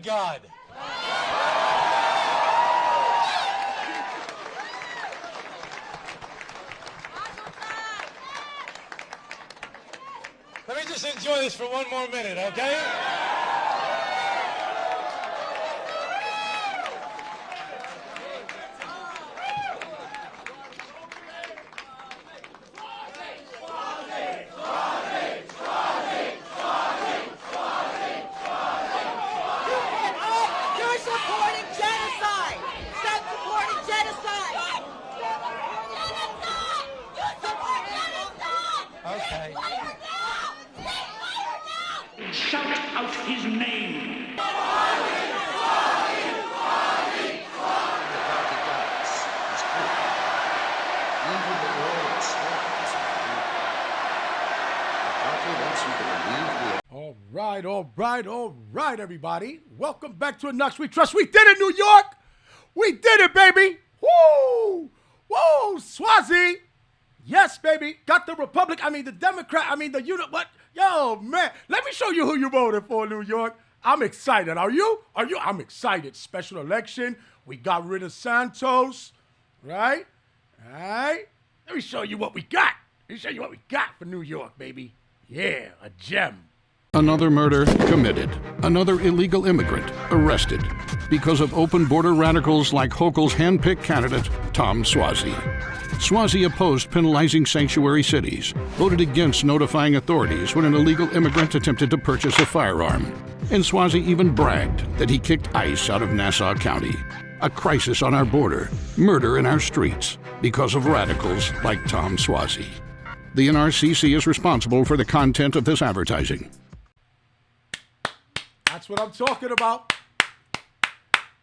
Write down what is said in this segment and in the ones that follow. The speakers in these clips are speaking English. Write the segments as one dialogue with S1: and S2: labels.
S1: God. Let me just enjoy this for one more minute, okay? Okay.
S2: Shout out his name.
S3: All right, everybody. Welcome back to a Knoxx We Trust. We did it, New York. We did it, baby. Woo! Woo! Swazi. Yes, baby. Got the the Democrat, what? Yo, man. Let me show you who you voted for, New York. I'm excited. Are you? I'm excited. Special election. We got rid of Santos, right? All right. Let me show you what we got. For New York, baby. Yeah, a gem.
S4: Another murder committed. Another illegal immigrant arrested because of open border radicals like Hochul's hand-picked candidate, Tom Suozzi. Suozzi opposed penalizing sanctuary cities, voted against notifying authorities when an illegal immigrant attempted to purchase a firearm. And Suozzi even bragged that he kicked ICE out of Nassau County. A crisis on our border, murder in our streets, because of radicals like Tom Suozzi. The NRCC is responsible for the content of this advertising.
S3: That's what I'm talking about.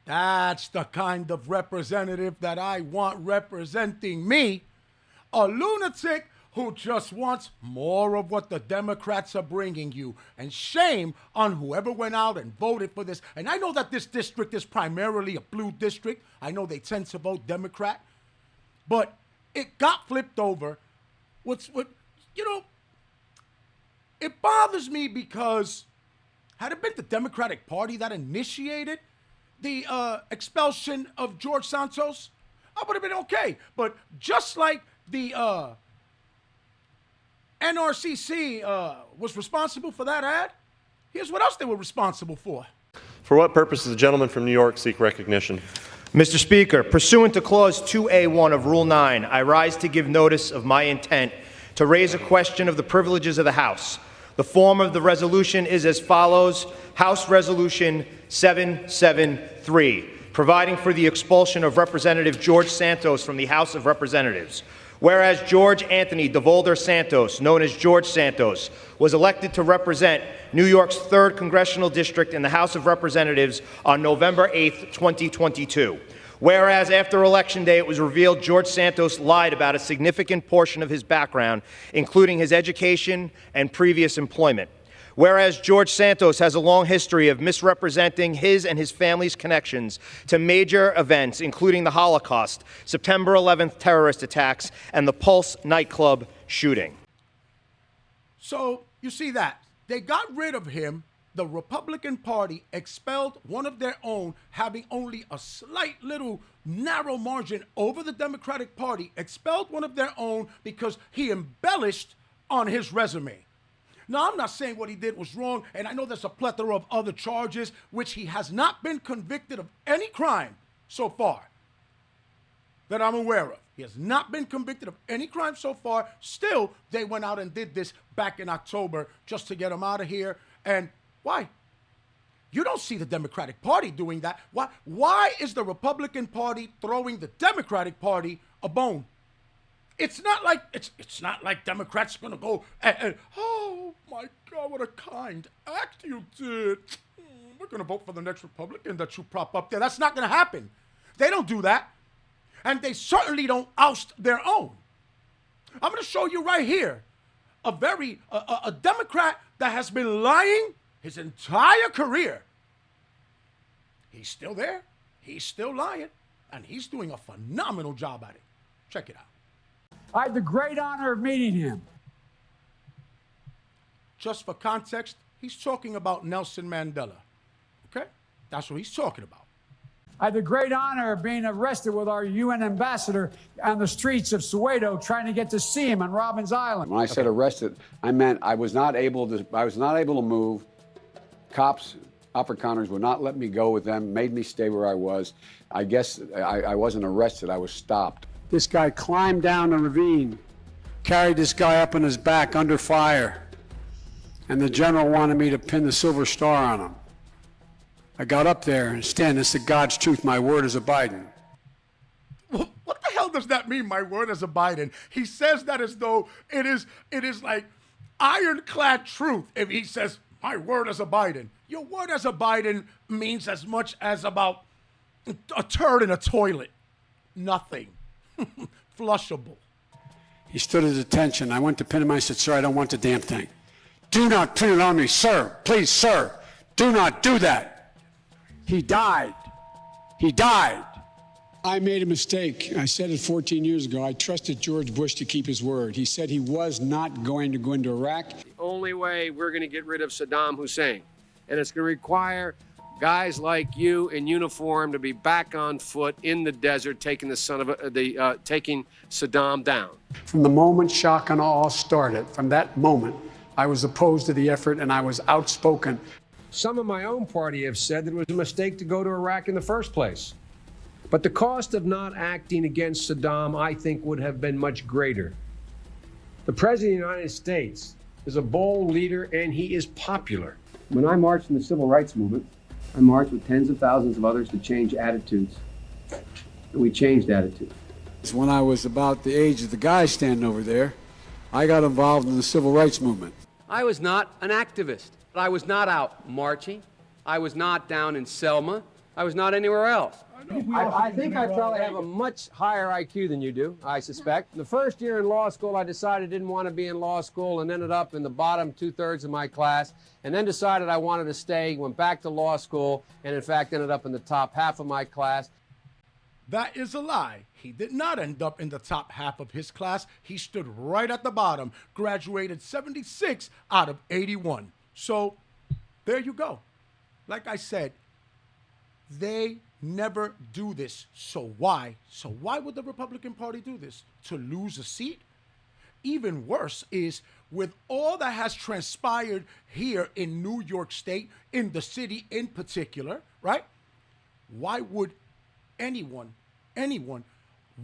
S3: That's the kind of representative that I want representing me. A lunatic who just wants more of what the Democrats are bringing you. And shame on whoever went out and voted for this. And I know that this district is primarily a blue district. I know they tend to vote Democrat. But it got flipped over. It bothers me because had it been the Democratic Party that initiated the expulsion of George Santos, I would have been okay. But just like the NRCC was responsible for that ad, here's what else they were responsible for.
S5: For what purpose does the gentleman from New York seek recognition?
S6: Mr. Speaker, pursuant to Clause 2A1 of Rule 9, I rise to give notice of my intent to raise a question of the privileges of the House. The form of the resolution is as follows: House Resolution 773, providing for the expulsion of Representative George Santos from the House of Representatives. Whereas George Anthony DeVolder Santos, known as George Santos, was elected to represent New York's 3rd Congressional District in the House of Representatives on November 8, 2022. Whereas after Election Day, it was revealed George Santos lied about a significant portion of his background, including his education and previous employment. Whereas George Santos has a long history of misrepresenting his and his family's connections to major events, including the Holocaust, September 11th terrorist attacks, and the Pulse nightclub shooting.
S3: So you see that. They got rid of him. The Republican Party expelled one of their own, having only a slight little narrow margin over the Democratic Party, expelled one of their own because he embellished on his resume. Now, I'm not saying what he did was wrong, and I know there's a plethora of other charges, which he has not been convicted of any crime so far that I'm aware of. He has not been convicted of any crime so far. Still, they went out and did this back in October just to get him out of here. And why? You don't see the Democratic Party doing that. Why is the Republican Party throwing the Democratic Party a bone? It's not like Democrats are gonna go and oh my God, what a kind act you did. We're gonna vote for the next Republican that you prop up there. That's not gonna happen. They don't do that. And they certainly don't oust their own. I'm gonna show you right here a Democrat that has been lying his entire career. He's still there. He's still lying. And he's doing a phenomenal job at it. Check it out.
S7: I had the great honor of meeting him.
S3: Just for context, he's talking about Nelson Mandela. Okay? That's what he's talking about.
S7: I had the great honor of being arrested with our UN ambassador on the streets of Soweto, trying to get to see him on Robbins Island.
S8: When I said arrested, I meant I was not able to move. Cops, Afrikaners would not let me go with them, made me stay where I was. I guess I wasn't arrested, I was stopped.
S7: This guy climbed down the ravine, carried this guy up on his back under fire, and the general wanted me to pin the silver star on him. I got up there and stand and said, God's truth, my word is abiding.
S3: What the hell does that mean, my word is abiding? He says that as though it is like ironclad truth if he says, my word is abiding. Your word is abiding means as much as about a turd in a toilet. Nothing. Flushable.
S7: He stood at attention. I went to pin him. I said, sir, I don't want the damn thing. Do not pin it on me, sir. Please, sir. Do not do that. He died. He died. I made a mistake. I said it 14 years ago. I trusted George Bush to keep his word. He said he was not going to go into Iraq.
S9: The only way we're going to get rid of Saddam Hussein, and it's going to require guys like you in uniform to be back on foot in the desert, taking taking Saddam down.
S7: From the moment shock and awe started, from that moment, I was opposed to the effort and I was outspoken.
S9: Some of my own party have said that it was a mistake to go to Iraq in the first place. But the cost of not acting against Saddam, I think, would have been much greater. The President of the United States is a bold leader and he is popular.
S10: When I marched in the Civil Rights Movement, I marched with tens of thousands of others to change attitudes. And we changed attitudes.
S7: When I was about the age of the guy standing over there, I got involved in the Civil Rights Movement.
S9: I was not an activist. I was not out marching. I was not down in Selma. I was not anywhere else. I think I probably have a much higher IQ than you do, I suspect. The first year in law school, I decided I didn't want to be in law school and ended up in the bottom 2/3 of my class, and then decided I wanted to stay, went back to law school, and in fact ended up in the top half of my class.
S3: That is a lie. He did not end up in the top half of his class. He stood right at the bottom, graduated 76 out of 81. So there you go. Like I said, they never do this. So why? So why would the Republican Party do this? To lose a seat? Even worse is with all that has transpired here in New York State, in the city in particular, right? Why would anyone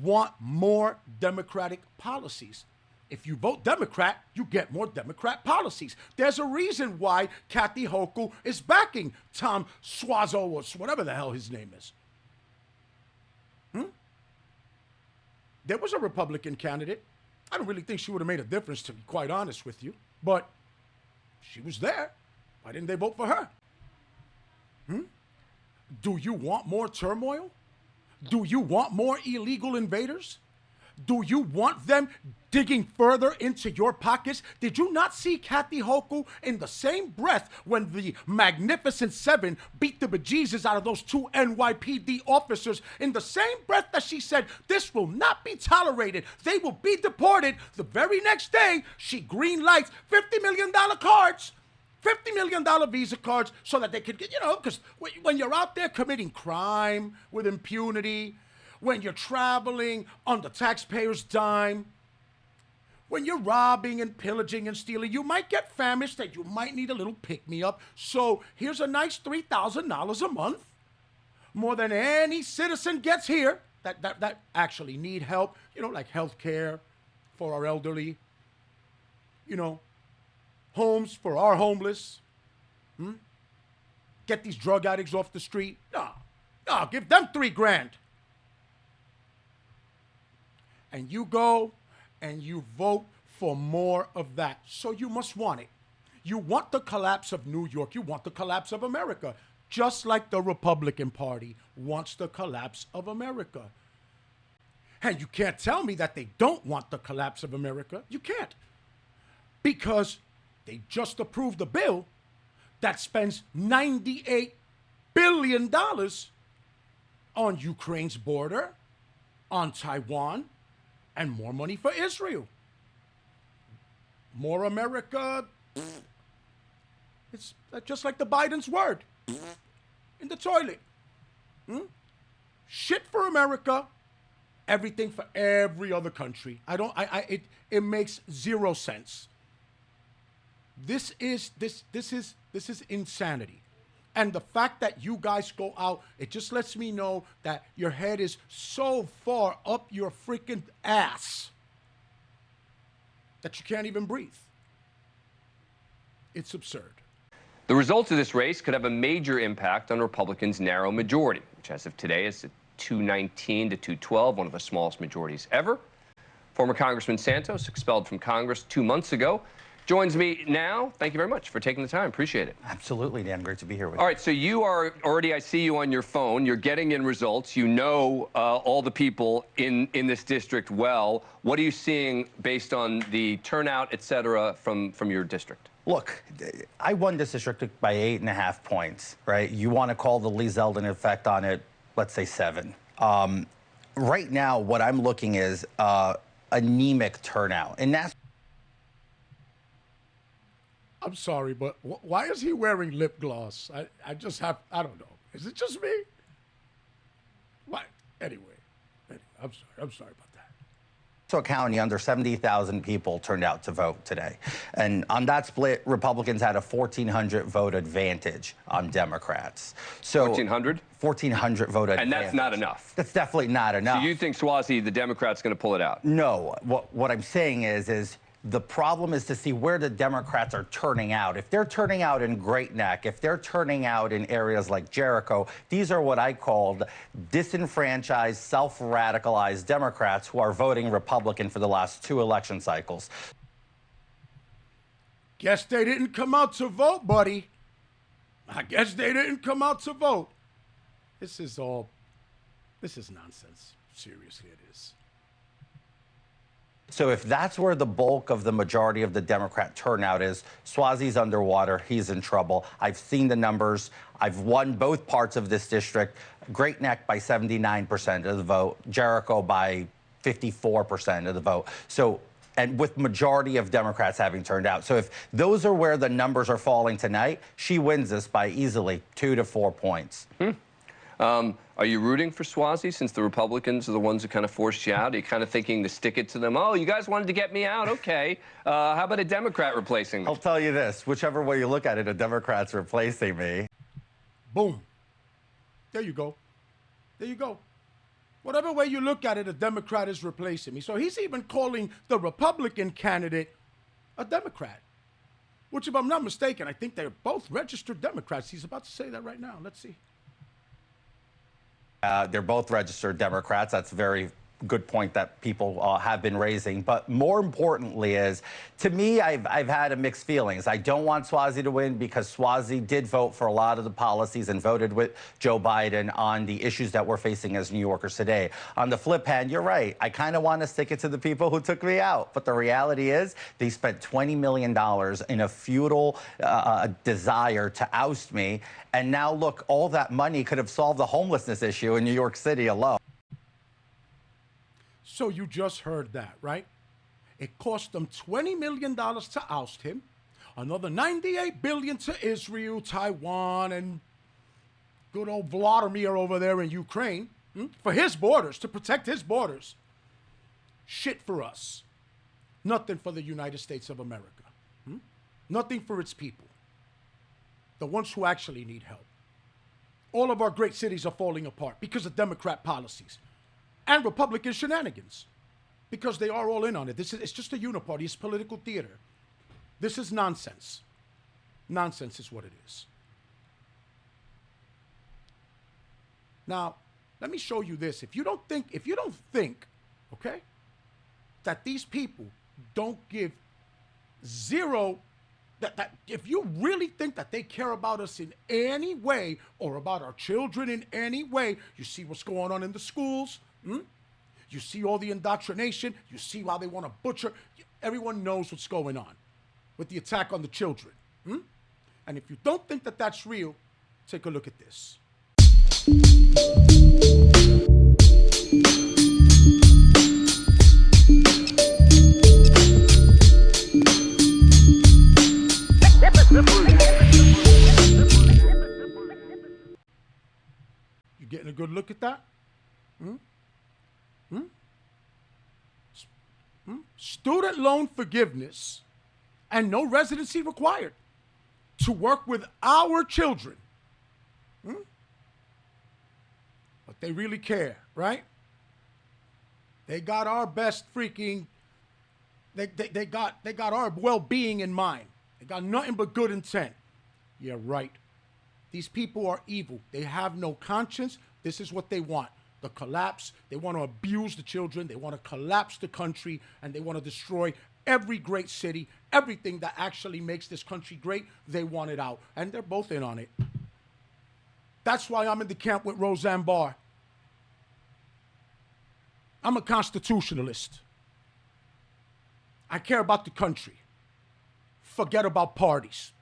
S3: want more Democratic policies? If you vote Democrat, you get more Democrat policies. There's a reason why Kathy Hochul is backing Tom Suozzi, or whatever the hell his name is. There was a Republican candidate. I don't really think she would have made a difference, to be quite honest with you. But she was there. Why didn't they vote for her? Do you want more turmoil? Do you want more illegal invaders? Do you want them digging further into your pockets? Did you not see Kathy Hochul in the same breath when the Magnificent Seven beat the bejesus out of those 2 NYPD officers? In the same breath that she said, this will not be tolerated, they will be deported, the very next day, she green lights $50 million cards. $50 million Visa cards so that they could get, because when you're out there committing crime with impunity, when you're traveling on the taxpayer's dime, when you're robbing and pillaging and stealing, you might get famished and you might need a little pick-me-up. So here's a nice $3,000 a month, more than any citizen gets here that actually need help, like health care for our elderly, homes for our homeless. Get these drug addicts off the street. No, give them $3,000. And you go and you vote for more of that. So you must want it. You want the collapse of New York. You want the collapse of America, just like the Republican Party wants the collapse of America. And you can't tell me that they don't want the collapse of America. You can't. Because they just approved a bill that spends $98 billion on Ukraine's border, on Taiwan, and more money for Israel. More America, it's just like the Biden's word. in the toilet. Shit for America, everything for every other country. It makes zero sense. This is insanity. And the fact that you guys go out, it just lets me know that your head is so far up your freaking ass that you can't even breathe. It's absurd.
S11: The results of this race could have a major impact on Republicans' narrow majority, which as of today is at 219 to 212, one of the smallest majorities ever. Former Congressman Santos, expelled from Congress 2 months ago, joins me now. Thank you very much for taking the time. Appreciate it.
S12: Absolutely, Dan. Great to be here with you.
S11: All right, so you are already, I see you on your phone. You're getting in results. You know all the people in this district well. What are you seeing based on the turnout, et cetera, from your district?
S12: Look, I won this district by 8.5 points, right? You want to call the Lee Zeldin effect on it, let's say 7. Right now, what I'm looking is anemic turnout, and that's.
S3: I'm sorry, but why is he wearing lip gloss? I don't know. Is it just me? Why? Anyway, I'm sorry about that.
S12: County, under 70,000 people turned out to vote today. And on that split, Republicans had a 1,400 vote advantage on Democrats. So
S11: 1,400?
S12: 1,400 vote advantage.
S11: And that's not enough.
S12: That's definitely not enough.
S11: So you think Swazi, the Democrat's going to pull it out?
S12: No. What I'm saying is the problem is to see where the Democrats are turning out. If they're turning out in Great Neck, if they're turning out in areas like Jericho, these are what I called disenfranchised, self-radicalized Democrats who are voting Republican for the last 2 election cycles.
S3: Guess they didn't come out to vote, buddy. I guess they didn't come out to vote. This is nonsense. Seriously, it is.
S12: So if that's where the bulk of the majority of the Democrat turnout is, Swazi's underwater. He's in trouble. I've seen the numbers. I've won both parts of this district. Great Neck by 79% of the vote. Jericho by 54% of the vote. So, and with majority of Democrats having turned out. So if those are where the numbers are falling tonight, she wins this by easily 2 to 4 points.
S11: Are you rooting for Swazi since the Republicans are the ones who kind of forced you out? Are you kind of thinking to stick it to them? Oh, you guys wanted to get me out? Okay. How about a Democrat replacing me?
S12: I'll tell you this. Whichever way you look at it, a Democrat's replacing me.
S3: Boom. There you go. There you go. Whatever way you look at it, a Democrat is replacing me. So he's even calling the Republican candidate a Democrat, which, if I'm not mistaken, I think they're both registered Democrats. He's about to say that right now. Let's see.
S12: They're both registered Democrats. That's a very good point that people have been raising. But more importantly is, to me, I've had a mixed feelings. I don't want Swazi to win because Swazi did vote for a lot of the policies and voted with Joe Biden on the issues that we're facing as New Yorkers today. On the flip hand, you're right. I kind of want to stick it to the people who took me out. But the reality is they spent $20 million in a futile desire to oust me. And now, look, all that money could have solved the homelessness issue in New York City alone.
S3: So you just heard that, right? It cost them $20 million to oust him, another $98 billion to Israel, Taiwan, and good old Vladimir over there in Ukraine, for his borders, to protect his borders. Shit for us. Nothing for the United States of America. Nothing for its people. The ones who actually need help. All of our great cities are falling apart because of Democrat policies. And Republican shenanigans, because they are all in on it. It's just a Uni-Party. It's political theater. This is nonsense. Nonsense is what it is. Now, let me show you this. If you don't think, okay, that these people don't give zero, that if you really think that they care about us in any way or about our children in any way, you see what's going on in the schools. You see all the indoctrination. You see how they want to butcher. Everyone knows what's going on with the attack on the children. And if you don't think that that's real, take a look at this. getting a good look at that? Student loan forgiveness and no residency required to work with our children. But they really care, right? They got our best freaking, they got our well-being in mind. They got nothing but good intent. Yeah, right. These people are evil. They have no conscience. This is what they want. The collapse. They want to abuse the children. They want to collapse the country, and they want to destroy every great city. Everything that actually makes this country great, they want it out. And they're both in on it. That's why I'm in the camp with Roseanne Barr. I'm a constitutionalist. I care about the country. Forget about parties.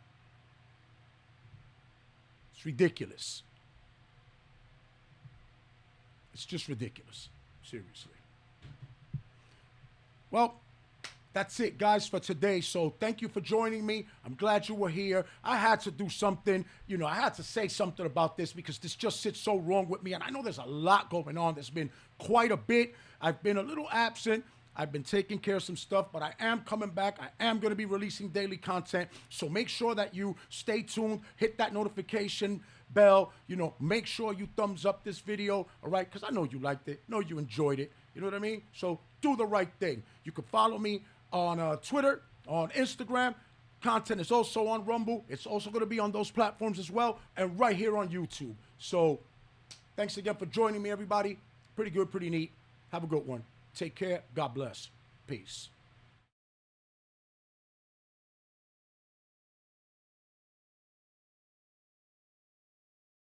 S3: It's ridiculous. It's just ridiculous. Seriously. Well, that's it, guys, for today. So thank you for joining me. I'm glad you were here. I had to do something. You know, I had to say something about this because this just sits so wrong with me. And I know there's a lot going on. There's been quite a bit. I've been a little absent. I've been taking care of some stuff, but I am coming back. I am going to be releasing daily content. So make sure that you stay tuned, hit that notification bell, you know, make sure you thumbs up this video, all right? Because I know you liked it, know you enjoyed it, you know what I mean? So do the right thing. You can follow me on Twitter, on Instagram. Content is also on Rumble. It's also going to be on those platforms as well, and right here on YouTube. So thanks again for joining me, everybody. Pretty good, pretty neat. Have a good one. Take care. God bless. Peace.